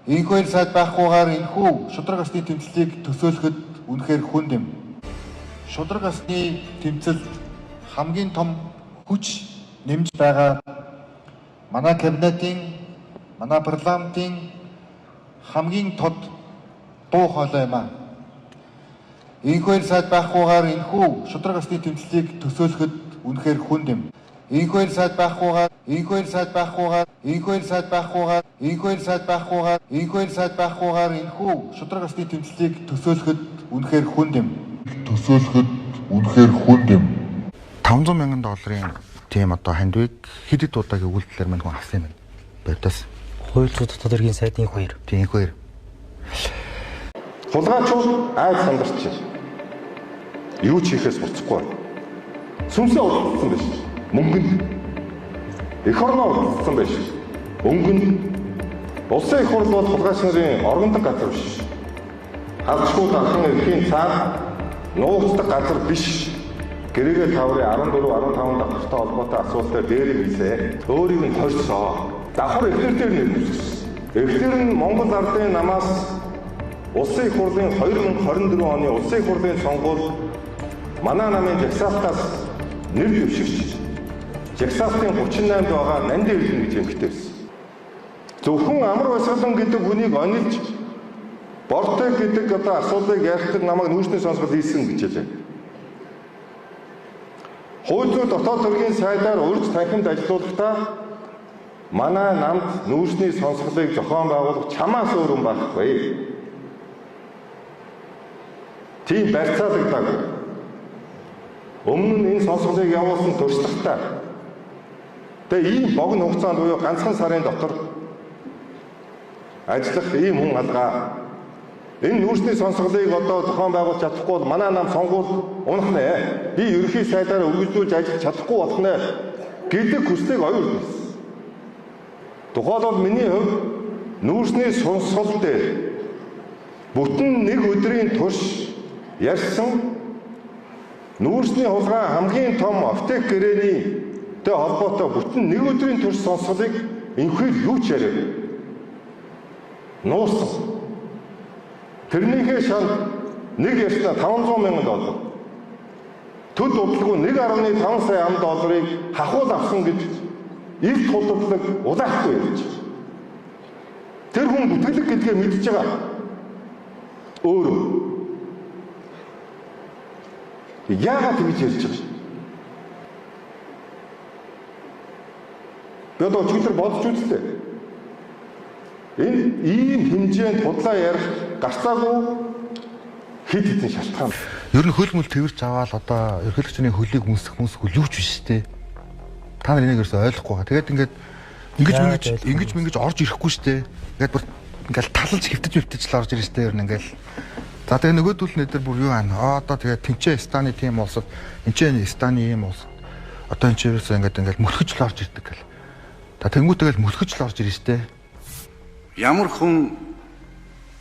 Энэхүү хоёр сайд байхгүйгээр энэхүү шудраг асны тэмцлийг төсөөлөхөд үнэхээр хүнд юм. Шудраг асны тэмцэлд хамгийн том хүч нэмж байгаа манай кабинетийн, манай парламентын хамгийн тод дуу хоолой юм аа. Энэхүү хоёр сайд байхгүйгээр энэхүү шудраг асны тэмцлийг төсөөлөхөд үнэхээр хүнд юм. Энэхүү хоёр сайд байхгүйгээр энэхүү хоёр сайд байхгүйгээр энэхүү хоёр сайд байхгүйгээр энэхүү хоёр сайд байхгүйгээр энэхүү хоёр сайд байхгүйгээр энэхүү шудраг асны тэмцлийг төсөөлөхөд үнэхээр хүнд юм. Төсөөлөхөд үнэхээр хүнд юм. $500,000 тийм одоо хандвыг хэд удаагийн үйлдэлээр мань хүн авсан юм бодос. Хуульчууд дотоод иргэн сайдын хоёр. Тийм хоёр. Хулгайчууд айд сандарч юу ч хийхээс буцахгүй. Сүнсээ удалсан биш. Мөнгөнд эх орноо удалсан биш. Өнгөнд улсын их хурл бол хулгайч нарын оргондог газар биш. Халдшгүй дархан эрхийн цаад нууцдаг газар биш. Гэрээгээ таврын 14-15 давхартай холбоотой асуултаар дээр хийлээ. Өөрийг нь хорьсоо. Давхар эхнэр дээр нэрвэссэн. Эхнэр нь Монгол ардын намаас улсын их хурлын 2024 оны улсын их хурлын сонгуульд манай намын жагсаалтаас нэр дэвшигч жагсаалтын 38-д байгаа Нанд Эрлэн гэж эмэгтэйсэн. Зөвхөн амар баясгалан гэдэг хүнийг онилж бортой гэдэг одоо асуудлыг ярих намайг нүүрсний сонсгол хийсэн гэж хэлээ. Хууль зүйн дотоод хэргийн сайдаар урьд танхимд ажиллаулахдаа манай намд нүүрсний сонсголыг зохион байгуулах чамаас өөр хүн байхгүй. Тийм барьцаалагдаагүй. Өмнө нь энэ сонсголыг явуулсан туршлагатай. Тэгээ ийм богино хугацаанд буюу ганцхан сарын дотор ажиллах ийм хүн алгаа. Энэ нүүрсний сонсголыг одоо зохион байгуулж чадахгүй бол манай нам сонгуул унах нэ. Би ерөнхий сайдаар үргэлжлүүлж ажиллаж чадахгүй болох нэ гэдэг хүслийг оюутсан. Тухайлбал миний хувьд нүүрсний сонсгол дээр бүтэн нэг өдрийн турш ярьсан нүүрсний хулгай хамгийн том аптек гэрээний холбоотой бүтэн нэг өдрийн турш сонсголыг энэхээр юу ч яриаг. Нуусан. Тэрнийхээ шанд нэг ярьснаа $500,000. Төд удалгүй $1.5 сая $1 хахуул авсан гэж их тулдлаг удаахгүй ярьж. Тэр хүн бүтэлэг гэдгээ мэдж байгаа. Өөрөө яагаад тэгж ярьж байгаа? Би одоо өчигдөр бодож үзлээ. Энэ ийм хэмжээнд худлаа ярих гарцаагүй хэд хэдэн шалтгаан. Ер нь хөл мөл тэрч аваад одоо ерөнхийлөгчний хөлийг үнсэх юу ч биш те. Та нар энийг ерөөсөй ойлгохгүй байгаа. Тэгээд ингэж ингэж орж ирэхгүй штэ. Ингээд бүр ингээл талж хэвтэж л орж ирж штэ ер нь ингээл. За тэгээ нөгөөдөл нэ дээр бүр юу аа одоо тэгээ тэнцээ Станы тим улсад энэчээ Станы юм улс. Одоо энэ ч ерөөсөй ингээд мөрхөж л орж ирдэг гэл. За тэнгуүтэйгэл мөрхөж л орж ирж штэ. Ямар хүн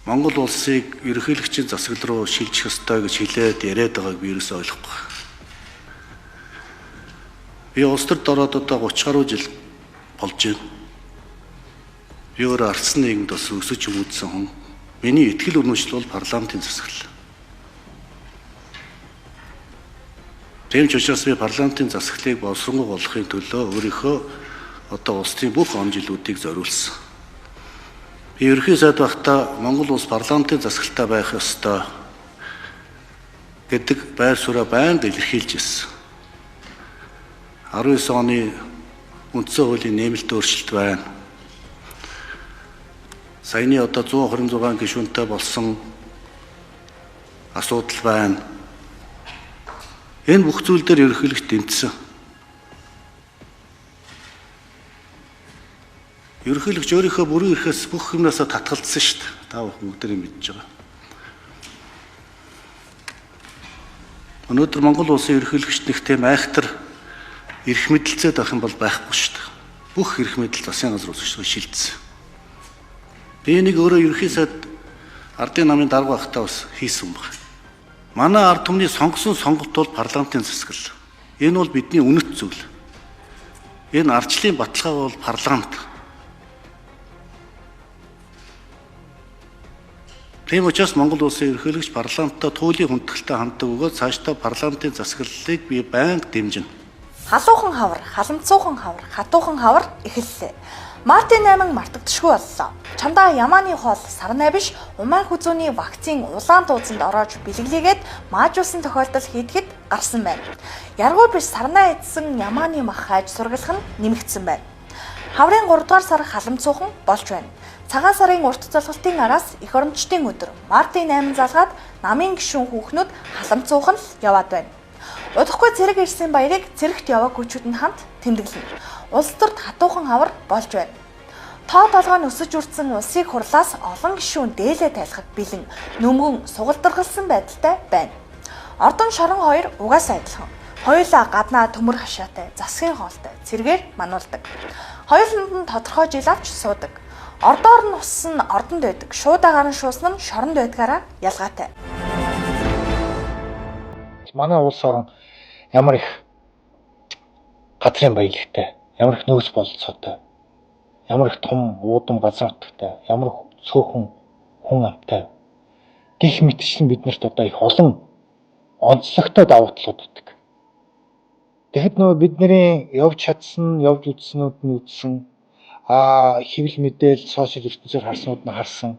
Монгол улсыг ерөнхийлөгчийн засаг руу шилжих ёстой гэж хэлээд яриад байгааг би ерөөсөй ойлгохгүй. Би улс төрд ороод одоо 30 гаруй жил болж байна. Би өөрөө ардсан нийгэмд бас өсөж хүмүүжсэн хүн. Миний итгэл үнэмшил бол парламентын засаглал. Тийм ч учраас би парламентын засаглалыг боловсронгуй болгохын төлөө өөрийнхөө одоо улсын бүх он жилүүдийг зориулсан. Би ерөнхий сайд байхдаа Монгол улс парламентын засаглалтай байх ёстой гэдэг байр сууриа байнга илэрхийлж ирсэн. 19 оны үндсэн хуулийн нэмэлт өөрчлөлт байна. Саяны одоо 126 гишүүнтэй болсон асуудал байна. Энэ бүх зүйл дээр ерөнхийлөгч дэмжсэн. Ерөнхийлөгч өөрийнхөө бүрэн эрхээс бүх юмнасаа татгалзсан шүү дээ. Та бүхэн бүгдээрээ мэдж байгаа. Өнөөдөр Монгол улсын ерөнхийлөгчд нэг тийм айхтар эрх мэдэлцээд байх юм бол байхгүй шүү дээ. Бүх эрх мэдэл засгийн газар үзэж шилжсэн. Би нэг өөрөө ерөнхий сайд ардын намын дарга байхдаа бас хийсэн баг. Манай ард түмний сонгосон сонголт бол парламентын засаглал. Энэ бол бидний үнэт зүйл. Энэ ардчлалын баталгаа бол парламент. Тийм учраас Монгол улсын ерөнхийлөгч парламенттай туйлын хүндэтгэлтэй ханддаг бөгөөд цаашдаа парламентын засаглалыг би байнга дэмжинэ. Халуухан хавар, халамцуухан хавар, хатуухан хавар эхэллээ. Мартин 8 мартагдшгүй боллоо. Чамдаа Ямааны хоол сарнай биш, умаа хүзүүний вакцин улаан тууцанд ороож бэлгэлээгээд маажуулсан тохиолдол хийдэхэд гарсан байна. Яргуу биш сарнай эдсэн Ямааны мах хайж сургалах нь нэмэгдсэн байна. Хаврын 3 дугаар сар халамцуухан болж байна. Цагаан сарын урт залгалтын араас эх оромчдын өдөр Мартин 8 залгаад намын гишүүн хүүхнүүд халамцуухан л яваад байна. Удахгүй цэрэг ирсэн баярыг цэрэгт яваг хүчүүд нь хамт тэмдэглэнэ. Улс төрд хатуухан хавар болж байна. Тоо толгой нь өсөж үрдсэн улсыг хурлаас олон гишүүн дээлээ тайлахад бэлэн нөмгөн сугалдаргалсан байдалтай байна. Ордон шорон хоёр угаасаа адилхан. Хоёулаа гаднаа төмөр хашаатай, засгийн хоолтой цэргээр мануулдаг. Хоёуланд нь тодорхой жил авч суудаг. Ордоор нь ус нь ордонд байдаг. Шуудагаар нь шуусан нь шоронд байдгаараа ялгаатай. Манай улс орон ямар их газрын баялагтай, ямар их нөөц бололцоотой, ямар их том уудам газар нутагтай, ямар цөөхөн хүн амтай гих мэтчлэн биднэрт одоо их олон онцлогтой давуу талууд өгдөг. Тэгэхэд нөгөө бидний явж чадсан, явж үзснүүд нь үзсэн, хэвлэл мэдээлэл сошиал ертөнцөөр харснууд нь харсан,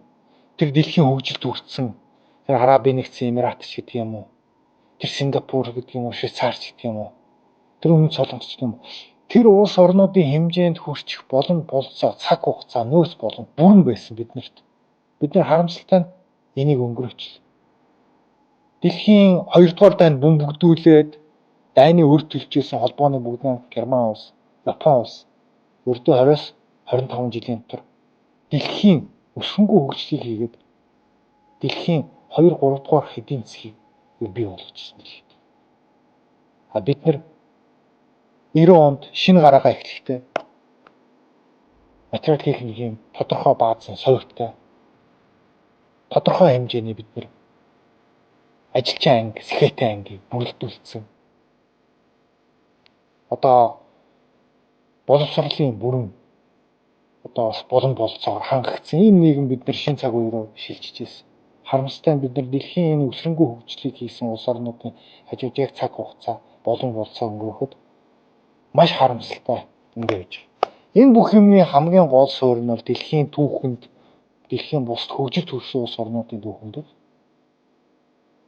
тэр дэлхийн хөгжилд хүрсэн, тэр Арабын нэгдсэн Эмират ч гэдэг юм уу, тэр Сингапур гэдэг юм уу, Швейцарч гэдэг юм уу, тэр өмнөд Солонгос гэдэг юм уу, тэр улс орнуудын хэмжээнд хүрчих болон болцоо, цаг хугацаа, нөөц болон бүрэн байсан биднэрт. Бид нэр харамсалтай нь энийг өнгөрөөч. Дэлхийн 2 дугаар дайнд бөмбөгдүүлээд дайны үр төлжсэн холбооны бүгд Герман улс, Япон улс ердөө 20-с 25 жилийн дотор дэлхийн өсгөнгөө хөгжлийг хийгээд дэлхийн 2-3 дугаар хэдийн засгийг бий болгочихсон юм. Бид нар 90 онд шинэ гараагаа эхлэхдээ материал техникийн тодорхой баазын соёлтой тодорхой хэмжээний бид нар ажилчин анги, сэхэтэн ангийг бүрэлдүүлсэн. Одоо боловсролын бүрэн одоо бас болон болцоор хангагдсан ийм нийгэм бид нар шин цаг үе рүү шилжиж ирсэн. Харамсалтай нь бид нар дэлхийн энэ өсрөнгөө хөгжлийг хийсэн улс орнуудын хажууд яг цаг хугацаа болон болцоо өнгөрөхөд маш харамсалтай ингэж. Энэ бүх юмны хамгийн гол суурь нь бол дэлхийн түүхэнд, дэлхийн бусад хөгжилд хүрсэн улс орнуудын түүхэнд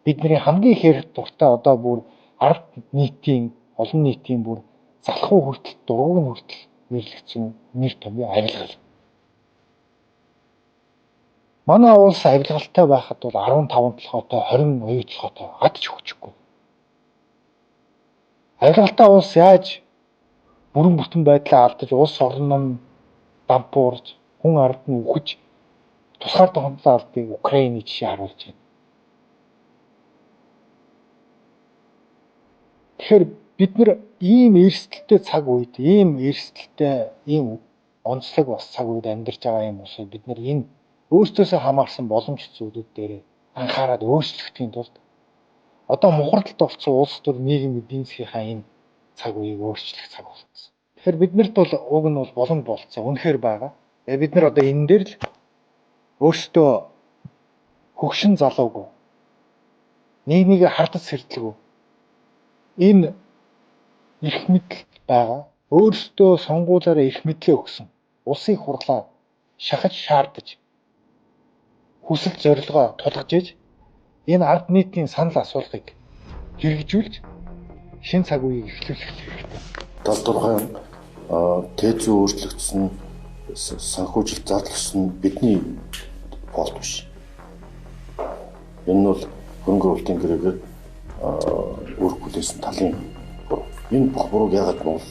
бидний хамгийн их ярих дуртай одоо бүр ард нийтийн, олон нийтийн бүр залхуу хүртэл, дургуун хүртэл нэрлэгдсэн нэр томьёо авилгал. Манай улс авилгалтай байхад бол 15 толгойтой, 20 оюу толгойтой адч өгчихгүй. Авилгалтай улс яаж бүрэн бүтэн байдлаа алдаж, улс орн нь дампуурж, хүн ард нь үхэж, тусгаар тохиолдлоо алдыг Украины жишээ харуулж байна. Тэгэхээр бид нар ийм эрсдэлтэй цаг үед, ийм эрсдэлтэй, ийм онцлог бас цаг үед амьдарч байгаа юм уусаа бид нар энэ өөрсдөөсөө хамаарсан боломж зүйлүүд дээр анхаарал өөрчлөхийн тулд одоо мухардалд орсон улс төр нийгэм эдийн засгийнхаа энэ цаг үеийг өөрчлөх цаг болсон. Тэгэхээр биднэрт бол уг нь бол болон болцоо үнэхээр байгаа. Бид нар одоо энэ дээр л өөрсдөө хөгшин залуугүй нийгмийг хардаж сэрдэлгүй энэ эрх мэдэл байгаа. Өөрсдөө сонгуулаараа эрх мэдлээ өгсөн. Улсыг хурлаа шахаж шаардаж хүсэл зорилгоо тулгаж иж энэ ард нийтийн санал асуулгыг хэрэгжүүлж шин цаг үеийг эхлүүлэх хэрэгтэй. Талдурхан тээзүү өөрчлөгдсөн санхүүжилт зарлагдсан бидний фолт биш. Энэ нь бол хөрөнгө оруулалтын гэрээгээр үргэлжлүүлсэн талын буруу. Энэ бүх бурууг яагаад Монгол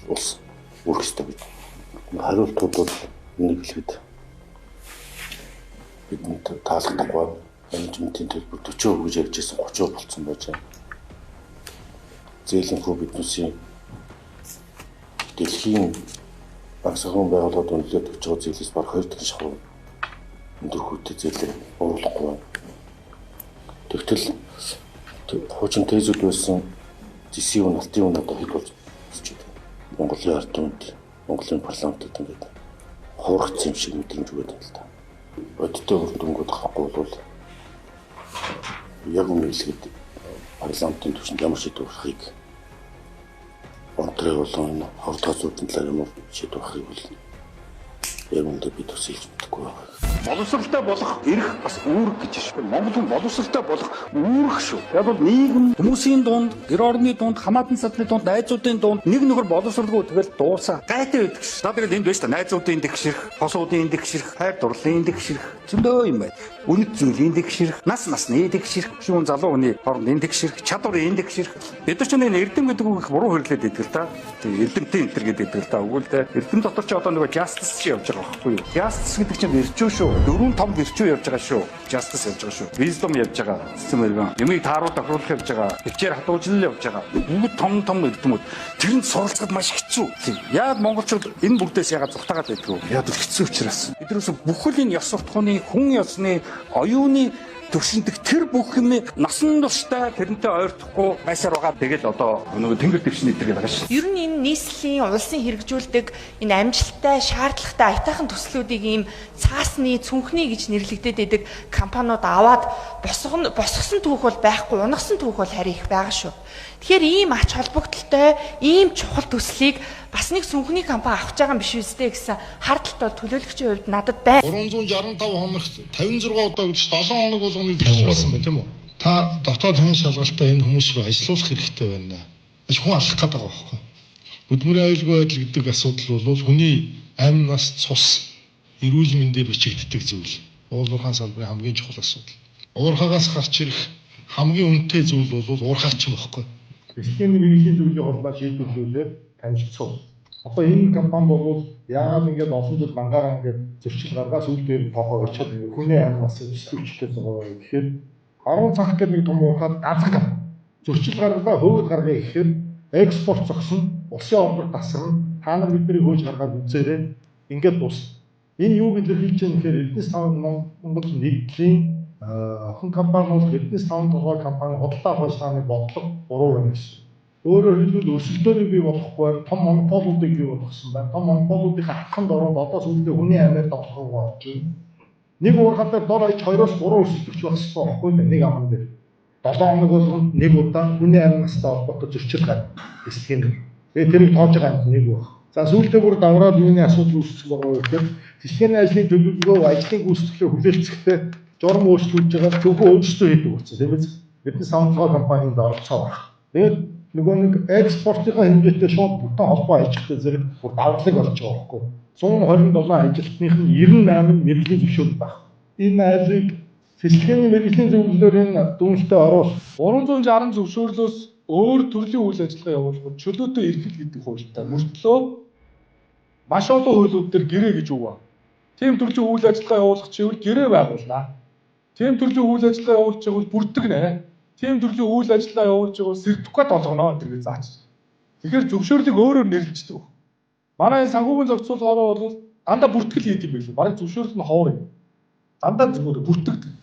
улс үргэх ёстой бид. Хариултууд бол энийг хэлэхэд бидэнд таалагдахгүй. Менежментийн төлбөр 40% гэж ярьж байсан 30% болсон байж байгаа. Зээлийн хүү биднээсийн дэлхийн банк санхүүгийн байгууллагууд үнэлээд өгч байгаа зээлээс бараг 2 дахин шахуу өндөр хүүтэй зээлээр оруулахгүй байна. Тэгтэл хуучин тээзүүд байсан ЗСУ налтын үн одоо хэд болж байна. Монголын ард түмэнд, Монголын парламентод ингээд хуурхацсан юм шиг мэдрэмж өгöd байна л да. Бодиттой үр дүнгууд гарахгүй бол яг үнэлгээд парламентын түвшинд ямар шийдвэр гаргахыг онтрыг болон энэ хавтгай зүйн талаар ямар шийдвэр гаргахыг бол яг үндэ бид төсөөлж мэдэхгүй байна. Боловсралтай болох эрх бас үүрэг гэж шүү. Монгол хүн боловсралтай болох үүрэг шүү. Яг бол нийгэм хүмүүсийн дунд, гэр орны дунд, хамаатан садны дунд, найзуудын дунд нэг нөхөр боловсралгүй тэгэл дуусаа. Гайтай байдаг ш. Та тэгээд энд байж та найзуудын дэгшэрх, хосуудын дэгшэрх, хайр дурлалын дэгшэрх зөндөө юм байна. Үнэт зүйлийн дэгшэрх, нас насны дэгшэрх, шүүн залуу хүний хоорондын дэгшэрх, чадварын дэгшэрх. Бид нар ч нэг эрдэм гэдэг үг буруу хөрлөөд идэг л та. Тэгээ эрдэмтэн энтер гэдэг идэг л та. Өгвөл тэ эрдэм дотор ч одоо нөгөө justice чи явж байгаа байхгүй юу? Justice гэдэг чинь ирчүү шүү. 4-5 гэрчүү явж байгаа шүү. Justice явж байгаа шүү. Wisdom явж байгаа. Систем өргөн. Юмыг тааруулж тохируулах явж байгаа. Хичээр хатуужлал явж байгаа. Бүгд том эрдэмүүд. Тэрэнд суралцахад маш хэцүү. Яг монголчууд энэ бүгдээс ягаад зугатаагаад байдаг вэ? Яг хэцүү учраас. Биднээс бүхэл энэ ёс суртахууны, хүн ёсны, оюуны төвшиндэг тэр бүх юм насан туршдаа тэрнтэй ойртохгүй байсаар байгаа. Тэгэл одоо нөгөө тэнгэр дэвшний тэр байгаа шүү. Ер нь энэ нийслэлийн улсын хэрэгжүүлдэг энэ амжилттай, шаардлагатай аятайхан төслүүдийг ийм цаасны, цүнхний гэж нэрлэгдээд байдаг компаниуд аваад босгосон түүх бол байхгүй, унагсан түүх бол харин их байгаа шүү. Тэгэхээр ийм ач холбогдолтой, ийм чухал төслийг бас нэг сүнхний компани авах байгаа юм биш үстэй гэсэн хардталт бол төлөөлөгчийн хувьд надад байна. 365 хоногт 56 удаа гэж 7 хоног болгоныг төлөвлөсөн байна тийм үү? Та дотоод хүн шалгалтаа энэ хүмүүс рүү ажиллуулах хэрэгтэй байна. Хүн алах гэдэг байгаа байхгүй. Хөдөлмөрийн аюулгүй байдал гэдэг асуудал бол хүний амнаас цус эрүүл мэндээр бичигддэг зүйл. Уулуурхаан салбарын хамгийн чухал асуудал. Уурхаагаас гарч ирэх хамгийн үнэтэй зүйл бол уурхаач юм байхгүй. Дэлхийн мэргэжлийн зүйлийн холбоо шийдвэрлүүлээд танилцсан. Одоо энэ компани бол яагаад ингэж олон жил мангаараа ингэж зөрчил гаргаас үйл дээр тоохоо очоод хүний амнаас өсөлтөж байгаа юм. Тэгэхээр 10 цаг гэдэг нэг том уурхаад азгах. Зөрчил гаргалаа хөвөд гаргая гэхээр экспорт зогсон, улсын ордор тасарна. Та нар бидний хөөж гаргаад үзээрэй. Ингээд тус. Энэ юу гэж хэлж байгаа юм гэхээр Эрдэнэс таун Монгол нэгдлийн охин компани бол Эрдэнэс таун толгой компани бодлоо хойшлааны бодлого буруу юм шиг. Өөрөөр хэлбэл өрсөлдөөний бий болохгүй том монополуудыг бий болгосон байна. Том монополуудын хатханд ороод одоо сүүлдээ хүний амиар тоглох болж байна. Нэг уурхаатай дор аяж 2-3 өрсөлдөгч багссан байхгүй нэг аман дээр. 7 хоног болгонд нэг удаа хүний амнастай холбоотой зөрчил гарна. Эсхийн. Тэгээ тэрийг тоож байгаа юм нэг баг. За сүүлдээ бүр давраад юуны асуудал үүсэх байгаа гэхээр тэшхээний ажлын төлөвлөгөө ажлын гүйцэтгэлээ хүлээлцэхдээ журам өөрчлүүлж байгаа зөвхөн өөрсдөө хийдэг болсон тийм биз? Бидний саундхол компанид оролцоо баг. Тэгээд нөгөө нэг экспортын хэмжээтэй шууд бүтэн холбоо ажиллахтай зэрэг бүр давлаг болж байгаа байхгүй. 127 ажилтных нь 98 мэргэжлийн зөвшөөрөл баг. Энэ айлыг Сэлгэний мэргэжлийн зөвлөлөөр энэ дүнстэй оруулах 360 зөвшөөрлөөс өөр төрлийн үйл ажиллагаа явуулах чөлөөтэй эрхэл гэдэг хуультай мөртлөө маш олон хуулиуд дээр гэрээ гэж үг байна. Тийм төрлийн үйл ажиллагаа явуулах чивэл гэрээ байгуулнаа. Тийм төрлийн үйл ажиллагаа явуулж байвал бүрдгэнэ. Тийм төрлийн үйл ажиллагаа явуулж байвал сертификат олгоно гэдэг заач. Тэгэхээр зөвшөөрлийг өөрөөр нэрлэждэг. Манай санхүүгийн зохицуулгаараа бол дандаа бүртгэл хийдэг юм билүү. Бараг зөвшөөрөл нь ховор юм. Дандаа зөвхөн бүртгэдэг.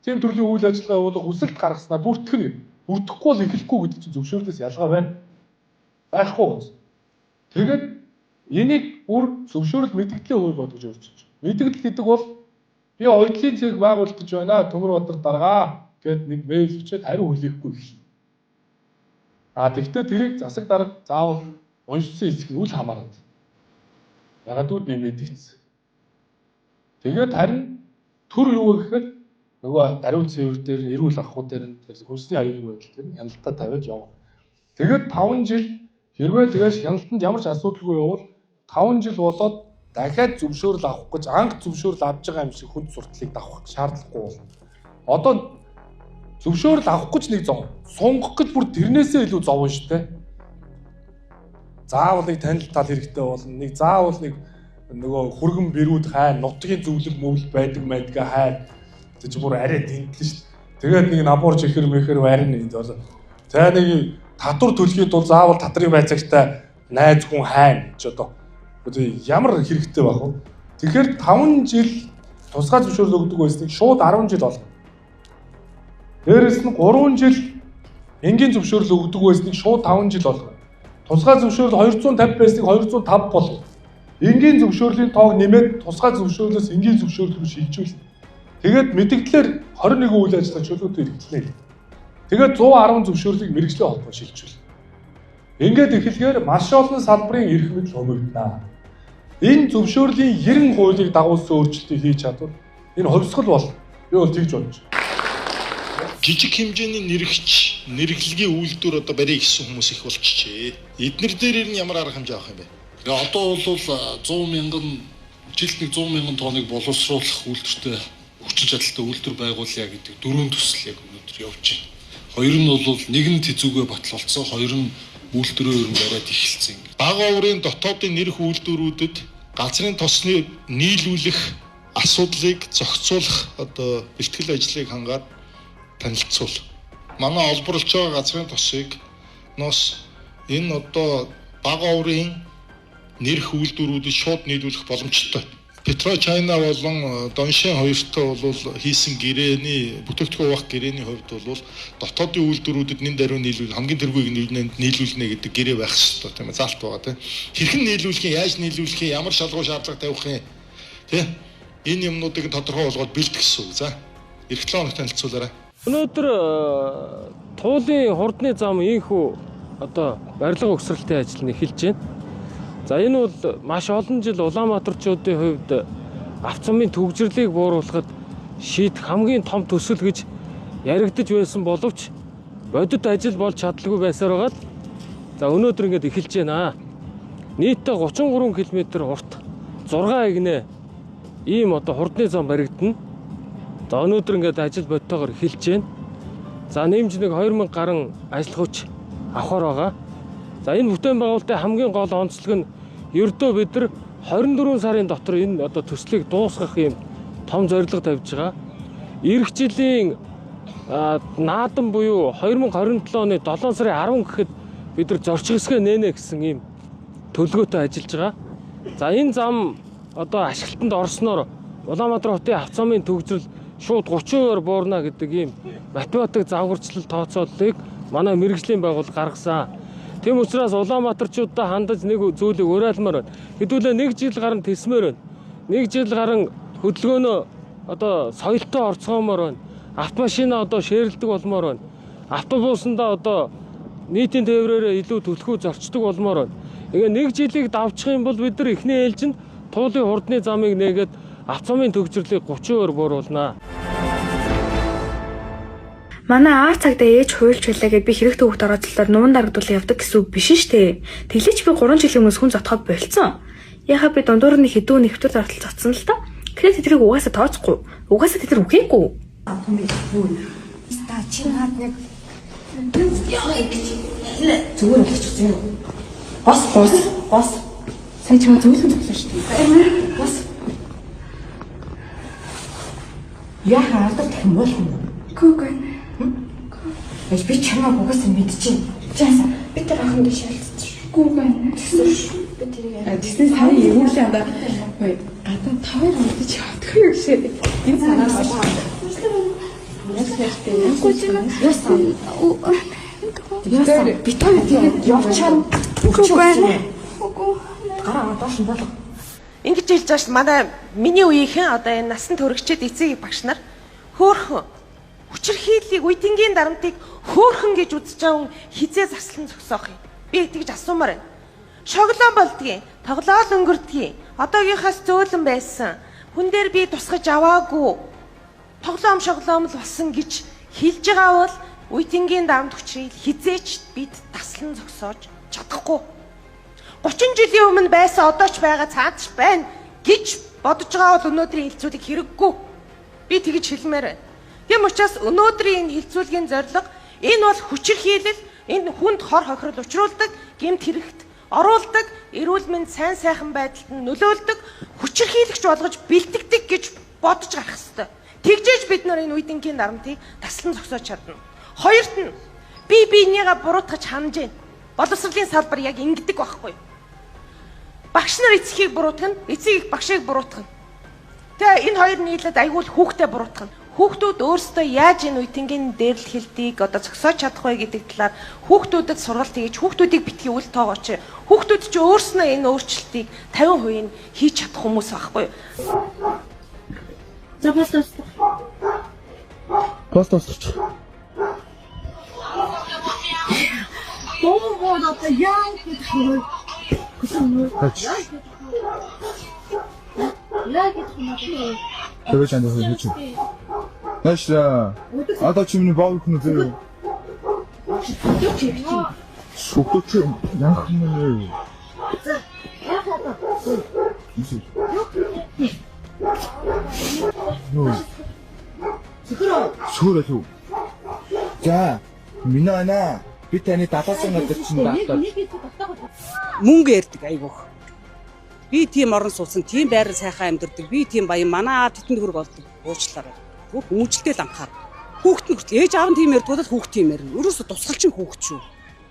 Тийм төрлийн үйл ажиллагаа явуулах хүсэлт гаргаснаа бүртгэх юм. Бүртгэхгүй бол эхлэхгүй гэдэг чинь зөвшөөрлөөс ялгаа байна. Байхгүй. Тэгээд энийг бүр зөвшөөрөл мэдгэдлийн хууль бодож өөрчилж. Мэдгэл гэдэг бол би ойдлын цэг байгуулж байна. Төмөр Бадар даргаа гэд нэг мэйл бичээд хариу хүлээхгүй гэх. Тэгвэл тэрийг засаг дарга заавал уншсан хэсэг нь үл хамаарна. Ягаад гэвэл би мэдгэц. Тэгээд харин төр юу гэхээр нөгөө даруй цэвэр дээр эрүүл ахуй дээр хөрсний аюулгүй байдал дээр хяналтаа тавиад явна. Тэгээд 5 жил хэрвээ тэгээс хяналтанд ямар ч асуудалгүй явбал 5 жил болоод дахиад зөвшөөрөл авах гэж анх зөвшөөрөл авж байгаа юм шиг хүнд сурталыг давах шаардлагагүй болно. Одоо зөвшөөрөл авах гэж нэг зов. Сунгах гэж бүр тэрнээсээ илүү зов нь шүү дээ. Заавал нэг танил тал хэрэгтэй болно. Нэг заавал нэг нөгөө хүргэн бэрүүд хайн, нутгийн зөвлөг мөвлөл байдаг хайн. Тэг чи бүр арай тэнтлэн шүү дээ. Тэгээд нэг набуур чихэр мэхэр варин энд бол. За нэг татвар төлөхийн тулд заавал татрын байцаагтай найз хүн хайн ч одоо ямар хэрэгтэй байх вэ? Тэгэхээр 5 жил тусгай зөвшөөрөл өгдөг байсныг шууд 10 жил болгоно. Дээрээс нь 3 жил энгийн зөвшөөрөл өгдөг байсныг шууд 5 жил болгоно. Тусгай зөвшөөрөл 250 байсныг 205 болгоно. Энгийн зөвшөөрлийн тоог нэмээд тусгай зөвшөөрлөөс энгийн зөвшөөрөл рүү шилжүүлнэ. Тэгээд мэдгдлэр 21 үйл ажиллагаа чөлөөтэй эргэлдэнэ. Тэгээд 110 зөвшөөрлийг мэрэгжлийн холбоо шилжүүл. Ингээд эхлэхээр маш олон салбарын эрх мэдэл хөнгөгдөнө. Энэ зөвшөөрлийн 90 хуулийг дагуулсан өөрчлөлтийг хийж чадвал энэ хувьсгал бол би бол тэгж бодож байна. Жижиг хэмжээний нэрэгч, нэргэлгийн үйлдвэр одоо барийг хийсэн хүмүүс их болчихжээ. Эднэр дээр нь ямар арга хэмжээ авах юм бэ? Тэгээ одоо бол 100 мянган жилд 100 мянган тонныг боловсруулах үйлдвэртэй хүчин чадалтай үйлдвэр байгуулъя гэдэг дөрвөн төсөл яг өнөөдөр явж байна. Хоёр нь бол нэг нь тэзүүгээ батлуулсан, хоёр нь үйлдвэрөө өрн бариад эхэлсэн. Бага уурын дотоодын нэрх үйлдвэрүүдэд газрын тосны нийлүүлэх асуудлыг зохицуулах одоо бэлтгэл ажлыг хангаад танилцуул. Манай олборлож байгаа газрын тосыг нос энэ одоо бага уурын нэрх үйлдвэрүүдэд шууд нийлүүлэх боломжтой. Петрочайна болон Доншин хоёртой бол хийсэн гэрээний бүтээгдэхүүн авах гэрээний хувьд бол дотоодын үйлдвэрүүдэд нэн даруй нийлүүл хамгийн тэргүүг нийлүүлнэ гэдэг гэрээ байх хэрэгтэй тийм ээ, заалт байгаа тийм. Хэрхэн нийлүүлэх юм, яаж нийлүүлэх юм, ямар шалгуу шаардлага тавих юм тийм. Энэ юмнуудыг тодорхой болгоод бэлтгэсэн үг. За. Эх 7 хоног танилцуулаарай. Өнөөдөр туулын хурдны зам ийхүү одоо барилга өгсрэлтэй ажил нь эхэлж байна. За энэ бол маш олон жил Улаанбаатарчуудын хувьд авто замын төвөгжрлийг бууруулахад шийдэх хамгийн том төсөл гэж яригдж байсан боловч бодит ажил болж чадлагүй байсаар байгаа. За өнөөдөр ингэж эхэлж байна. Нийтдээ 33 км урт 6 игнэ ийм одоо хурдны зам баригдана. За өнөөдөр ингэж ажил бодтойгоор эхэлж байна. За нэмж нэг 2000 гаруй ажил хүч авахар байгаа. За энэ бүтээн байгуулалтын хамгийн гол онцлог нь ердөө бид нар 24 сарын дотор энэ одоо төслийг дуусгах юм том зорилго тавьж байгаа. Ирэх жилийн наадам буюу 2027 оны 7 сарын 10 гэхэд бид нар зорчих хэсгээ нээнэ гэсэн ийм төлөвлөгөөтэй ажиллаж байгаа. За энэ зам одоо ашиглалтанд орсноор Улаанбаатар хотын авто замын төвөгжрөл шууд 30% буурна гэдэг ийм математик завгарчлал тооцооллыг манай мэрэгжлийн байгууллага гаргасан. Тийм учраас Улаанбаатарчуудаа хандаж нэг зүйлийг уриалмаар байна. Хэдүүлээ нэг жил гарan тесмээр байна. Нэг жил гарan хөдөлгөөнөө одоо соёлтой орцгоомоор байна. Автомашина одоо шеэрлдэг болмоор байна. Автобусандаа одоо нийтийн тээврээрээ илүү төлхөө зорчдог болмоор байна. Ингээ нэг жилийг давчих юм бол бид нар эхний ээлжинд туулын хурдны замыг нээгээд авто замын төвөгжрлийг 30% бууруулнаа. Манай аар цагдаа ээж хуульч байлаа гэд би хэрэгтэй хөвгт орооцолоор нуун дарагдуулан явдаг гэсэн үг биш штэ. Тэглэж би 3 жилийн өмнөөс хүн зотхоо болцсон. Яхаа би дундуур нь хэдүү нэвтэр зартал цоцсон л та. Тэгэхээр тэдрийг угаасаа тооцохгүй. Угаасаа тэдэр үгээгүй. Та чи наад нэг зүгээр болчихсон юм. Бос. Сайн ч юм зөвлөж өгсөн шүү дээ. Бос. Яхаа алдар тахин болох юм. Гүгэн. Би чамаа угаасаа мэдчихэв. Чааса би тэр ахын дэш шалцчих. Гүгэн. Би тэрийг тэгсэн сайн юм л янда. Гадаа тавар мэдчих чадахгүй юу гэшээ. Энэ санаас Яасан би тэгээд явчаан өгчөө. Гараа доош нь болов. Ингэж хэлж байгаа ш манай миний үеийнхэн одоо энэ насан туршид эцэг багш нар хөөхөн хүчирхийллийг үеийнгийн дарамтыг хөөхөн гэж үзэж байгаа хизээ заслан зогсоох юм. Би тэгж асуумаар байна. Шоглоон болдгийн, тоглоол өнгөрдгийн. Одоогийнхаас зөөлөн байсан. Хүн дээр би тусгаж аваагүй. Тоглоом шоглоом л болсон гэж хэлж байгаа бол үеийнгийн дарамт хүчрийг хизээч бид таслан зогсоож чадахгүй. 30 жилийн өмнө байсан одоо ч байгаа цаадч байна гэж бодож байгаа бол өнөөдрийн хилцүүлэг хэрэггүй. Би тэгж хэлмээр байна. Тэм учраас өнөөдрийн энэ хилцүүлгийн зорилго энэ бол хүчирхийлэл, энэ хүнд хор хохирол учруулдаг, гэмт хэрэгт оруулдаг, эрүүл мэнд сайн сайхан байдалд нь нөлөөлдөг, хүчирхийлэгч болгож бэлтгэдэг гэж бодож гарах ёстой. Тэгжээж бид нар энэ үеийнгийн дарамтыг таслан зогсоож чадна. Хоёрт нь би бинийгаа буруутгаж ханаж байна. Боловсролын салбар яг ингэдэг байхгүй. Багш нар эцгийг буруутгана, эцэг багшийг буруутгана. Тэгээ энэ хоёр нийлээд айгуул хүүхдээ буруутгана. Хүүхдүүд өөрсдөө яаж энэ үеийнгийн дээрлэл хэлтийг одоо зогсоож чадах вэ гэдэг талаар хүүхдүүдэд сургалт хийж хүүхдүүдийг битгий үл тоогооч. Хүүхдүүд ч өөрснөө энэ өөрчлөлтийг 50% нь хийж чадах хүмүүс байхгүй юу? За пост. Пост. Боо одоо яа гэх юм. 그러지 않아서 그렇죠. 날씨야. 아다 주민이 바울 그는데. 속도치 양큼을. 무슨? 소라서. 자, 민아나. 밑에 다섯성 넣듯친다. Мөнгө ярьдаг айгүйх. Би тийм орон суусан, тийм байран сайхан амьдардаг. Би тийм баян манай тэтэн төгрөг олдог. Уучлаарай. Хүмүүжлтэй л анхаар. Хүүхэд нь хүртэл ээж аав нь тийм ярьдгуудад хүүхэд тийм ярина. Өрөөсө тусгалчин хүүхэд шүү.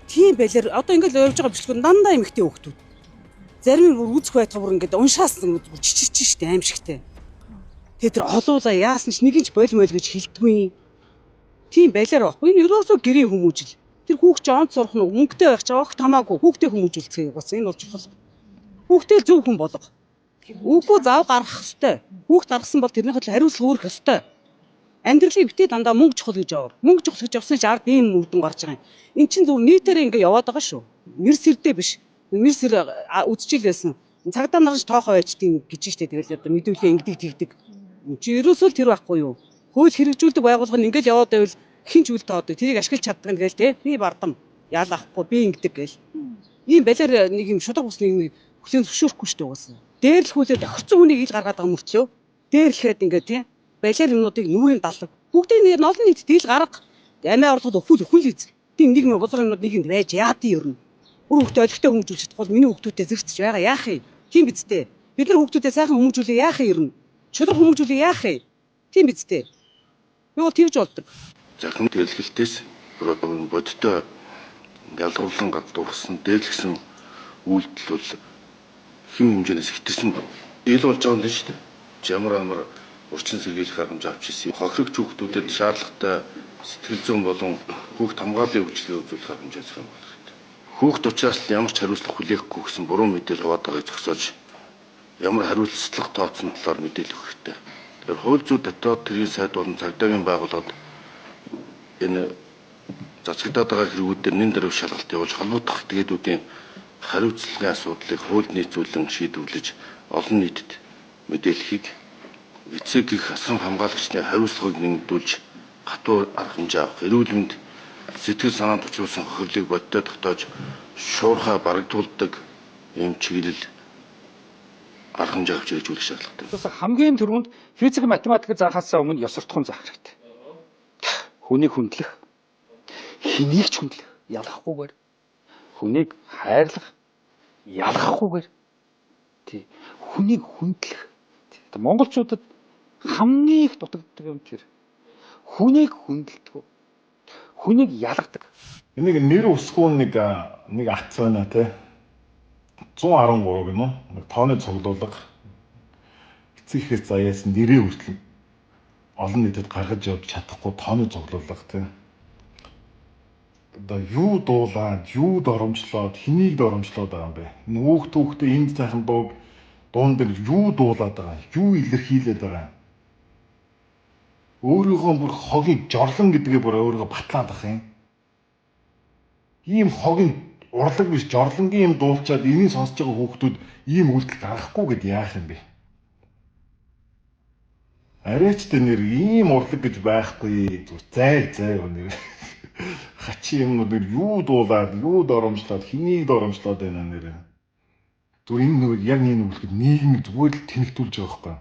Тийм байлэр одоо ингээд явж байгаа бичлэгүүд дандаа эмэгтэй хүүхдүүд. Зарим нь бүр үзэх байтугай бүр ингээд уншаасан бүр чичирч штэ аимшигтэй. Тэгээ тэр олуулаа яасан ч нэг нь ч болмол гэж хэлдэггүй. Тийм байлаар байхгүй. Энэ ерөөсөө гэрийн хүмүүжил. Тэр хүүхд ч онц сурах нь мөнгөтэй байх ч огт хамаагүй хүүхдээ хүмүүжүүлцгээе бас энэ бол чухал. Хүүхдээ зөв хүн болго. Үгүй зав гаргах ёстой. Хүүхд гаргасан бол тэрнийхээ төлөө хариуцлага өрөх ёстой. Амьдралыг битээ дандаа мөнгө чухал гэж яваа. Мөнгө чухал гэж явсан ч ард ийм үр дүн гарч байгаа юм. Эн чинь зөв нийтээрээ ингэ яваад байгаа шүү. Нэр сэрдээ биш. Нэр сэр үзчихлээсэн. Цагдаа нарч тоохоо байж тийм гэж штэ тэгэл одоо мэдүүлээ ингэдэг тэгдэг. Чи ерөөсөө тэр байхгүй юу? Хууль хэрэгжүүлдэг байгууллага нь ингээл яваад байвал хинч үл тоодог. Тэрийг ашиглаж чаддаг нь гээл те. Би бардам. Яалахгүй би ингэдэг гээл. Ийм балиар нэг юм шудраг усны хүлэн зөвшөөрөхгүй штэ угаасаа. Дээрлэхүүлээд орцсон хүнийг ил гаргаад байгаа мөртлөө. Дээрлэхэд ингээ те. Балиар юмнуудыг нүрийн даллаг. Бүгдийг нь олон нийт дийл гарга. Амиа орлоход өхөл лиз. Тийм нэг бозор юмнууд нэгэнд байж яадын ернө. Бүр хөлтөө олигтой хүмүүжүүлж чадахгүй миний хүмүүстээ зэрэгч байгаа яах юм? Тийм биз дээ. Бид нар хүмүүстээ сайхан хүмүүжүүлээ яах юм ернө? Шудраг хүмүүжүүлээ яах юм? Тийм биз дээ. Би бол тэгж болдог. Захын дэлгэлтээс бодтой ялгарлан гадуурсан дээрлэгсэн үйлдэл бол хэм хэмжээнээс ихтэйсэн ил болж байгаа юм шүү дээ. Ямар амар урчин сэргийлэх аргамж авч ирсэн. Хохирогч хүүхдүүдэд шаардлагатай сэтгэл зүйн болон хүүхд хамгааллын хүчлээ үзүүлэх аргамж ажиллах юм байна. Хүүхд учраас ямар ч хариуцлага хүлээхгүй гэсэн буруу мэдээлэл аваад байгааг зогсоож ямар хариуцлага тооцсон талаар мэдээлэл өгөх хэрэгтэй. Тэгэхээр хууль зүйн дотоод тэргийн сайд болон цагдаагийн байгууллагад энэ зацагдаад байгаа хэрэгүүдээр нэн даруй шалгалт явуулж холбогдох этгээдүүдийн хариуцлагын асуудлыг хууль нийцүүлэн шийдвэрлэж олон нийтэд мэдээлэхийг эцэг их асран хамгаалагчны хариуцлагыг нэмэгдүүлж хатуу арга хэмжээ авах, эрүүл мэнд сэтгэл санаанд очруулсан хохирлыг бодтой тогтоож шуурхай барагдуулдаг юм чиглэл арга хэмжээ авч хэрэгжүүлэх шаардлагатай. Хамгийн түрүүнд физик математик заахаас өмнө ёс суртахуун заах хэрэгтэй. Хүнийг хүндлэх, хэнийг ч хүндлэх ялгахгүйгээр, хүнийг хайрлах ялгахгүйгээр, тий хүнийг хүндлэх. Монголчуудад хамгийн их дутагддаг юм тэр. Хүнийг хүндэлдэг, хүнийг ялгадаг. Энийг нэр усгүй нэг ац байна те. 113 гэнэ. Тооны цуглуулга. Эцэг ихээс заяас нэрээ хүртэл олон нийтэд гаргаж явж чадахгүй тооны цуглуулга те. Одоо юу дуулаад, юу доромжлоод, хэнийг доромжлоод байгаа юм бэ? Хүүхдээ энэ сайхан дууг дуун дээр юу дуулаад байгаа, юу илэрхийлээд байгаа. Өөрийнхөө бүр хогийг жорлон гэдгээ бүр өөрийгөө батлаад ах юм. Ийм хогийн урлаг биш жорлонгийн юм дуулчаад энийг сонсож байгаа хүүхдүүд ийм үйлдэл гаргахгүй гэд яах юм бэ? Арайч тэ нэр ийм урлаг гэж байхгүй. Зай нэр. Хачи юмнууд нэр юу дуулаад, юу доромжлоод, хэнийг доромжлоод байна нэр. Зүр энэ нэг яг энэ үйлдэл нийгмийг зүгээр л тэнэгтүүлж байгаа байхгүй.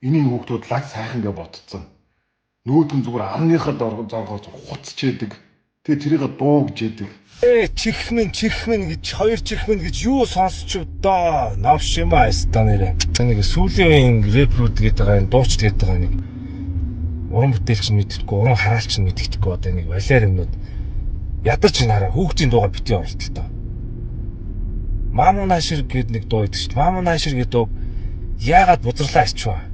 Энийг хүүхдүүд лаг сайхан гэж ботцсон. Нүүдэн зүгээр амныхаа зоргоор хуцч яадаг. Тэгээ тэрийг дуугж яадаг. Чихмэн гэж хоёр чихмэн гэж юу сонсч удаа навш юм аста нэрэ. Нэг сүүлийн рэпрүүд гэдэг байгаа энэ дуучд гэдэг байгаа нэг уран бүтээлч мэддэггүй, уран хараалч мэддэггүй одоо нэг валер юмнууд ядарч нараа хүүхдийн дууга битгий оролтолтой. Мамунашир гэдэг нэг дуу байдаг шүү дээ. Мамунашир гэдэг дуу яагаад бузарлаа ачваа.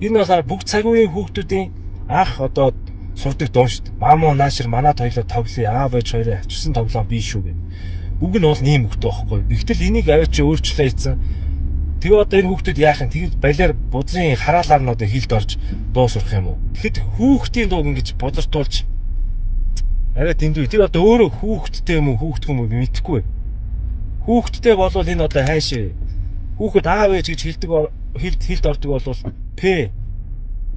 Энэ болохоор бүх цаг үеийн хүүхдүүдийн анх одоо сурдаг дуу шүү дээ. Мамунашир манад хоёлоо тоглоё. Аав ээж хоёроо ачсан тоглоом бий шүү гэх. Үг нь бол ийм хөвгтэй байхгүй. Нэгтэл энийг аваач өөрчлөө ийцэн. Тэгээ одоо энэ хүүхдүүд яах юм? Тэгээд балиар бузрын хараалаарнуудыг хилд орж дуу сурах юм уу? Тэгэхэд хүүхдийн дууг ингэж бузартуулж Арай дэндүү. Тэр одоо өөрөө хүүхэдтэй юм уу, хүүхдгүй юм уу мэдэхгүй. Хүүхэдтэй болвол энэ одоо хайш. Хүүхэд аав ээж гэж хэлд ордог болвол П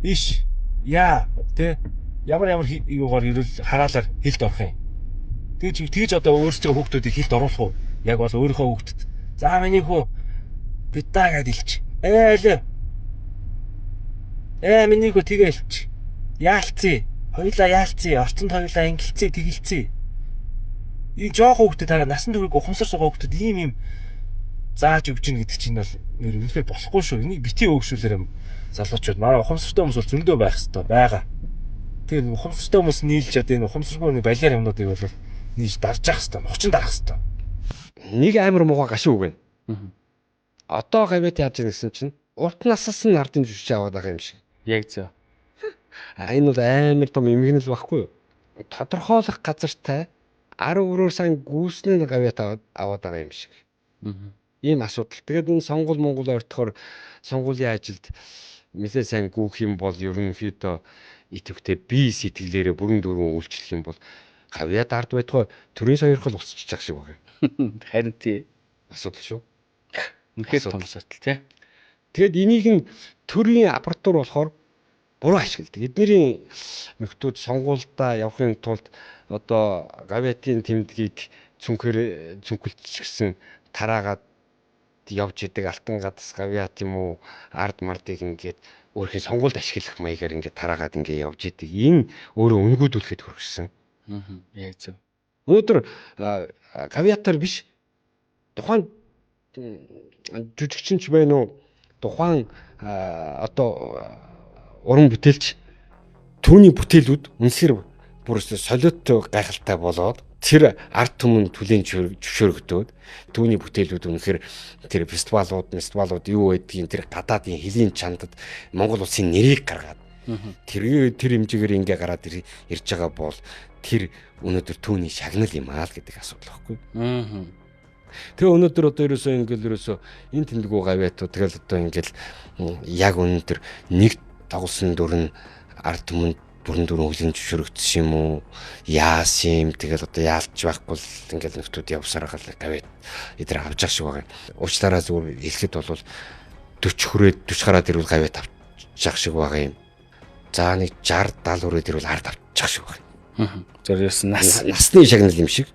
иш яа тэ ямар юугаар ирэл хараалаар хэлд орох юм. Тэгж одоо өөрсдөө хүүхдүүдийг хэлд оруулах уу? Яг бол өөрийнхөө хүүхдэд. За миний хүү бидаа гэж хэлчих. Миний хүү тэгээ хэлчих. Яалцъя. Хоёлаа яалцъя. Орцонд хоёлаа ангилцъя, тэгэлцъя. Энэ жоохон хүүхдэд тараа насан туршид ухамсар суугаа хүүхдэд ийм зааж өгч ийн гэдэг чинь бол үнэхээр болохгүй шүү. Энийг битгий өөгшүүлэр юм. Залуучууд манай ухамсартай хүмүүс бол зөндөө байх хэрэгтэй байгаа. Тэгээд ухамсартай хүмүүс нийлж одоо энэ ухамсаргүй балиар юмнуудыг бол нийлж дарж явах хэрэгтэй. Мочин дарах хэрэгтэй. Нэг амар муухай гашуу үг байна. Одоо гавьяат яаж ийм гэсэн чинь урт насаас нь ардын жүжигч аваад байгаа юм шиг. Яг зөв. Энэ бол амар том эмгэнэл байхгүй юу? Тодорхойлох газартай 14 сая гүйснээр гавьяат аваад байгаа юм шиг. Ийм асуудал. Тэгээд энэ сонгол Монгол ойртохоор сонгуулийн ажилд нэлээд сайн гүөх юм бол ерөнхийдөө идэвхтэй бие сэтгэлээрээ бүрэн дүүрэн үйлчлэх юм бол гавьяат ард байтугай төрийн сойрхол усчих чаг шиг байна. Харин тий. Асуудал шүү. Үнэхээр том асуудал тий. Тэгээд энийг нь төрийн аппаратур болохоор буруу ашигладаг. Эднэрийн нөхдүүд сонгуульдаа явахын тулд одоо гавьяатын тэмдгийг цүнхэлчихсэн тараагаад явж идэг алтан гадас гавьяат юм уу ард мардыг ингээд өөрхийн сонгуульд ашиглах маягаар ингээд тараагаад ингээд явж идэг. Энэ өөрөө өнгөөдүүлэхэд хүргэсэн. Яг зөв. Өнөөдөр гавьяатар биш тухайн жүжигчинч байна уу? Тухайн одоо уран бүтээлч түүний бүтээлүүд үнэхээр бүр солиот гайхалтай болоод тэр арт түмэн түлийн зөвшөөрөгдөөд түүний бүтээлүүд үнэхээр тэр фестивалууд юу байдгийг тэр гадаадын хэлийн чандад Монгол улсын нэрийг гаргаад тэр хэмжээгээр ингээ гараад ирж байгаа бол тэр өнөөдөр түүний шагнал юм аа л гэдэг асуудал байхгүй. Тэгээ өнөөдөр одоо ерөөсөө энэ тэмдгүү гавьяатуу тэгэл одоо ингээл яг өнөөдөр нэг дагуулсан дүр нь арт түмэнд бүрэн дөрөв хөлийн зөвшөөрөгдсөн юм уу? Яасан юм тэгэл одоо яалж байхгүй л ингээл нөхдүүд явсараа гавьяат эдгээр авч явах шиг байгаа. Уучлаарай зүгээр хэлэхэд бол 40 гараад ирвэл гавьяат авчих шиг байгаа юм. За нэг 60 70 хүрээд ирвэл ард авчих шиг байна. Зөв насны шагнал юм шиг.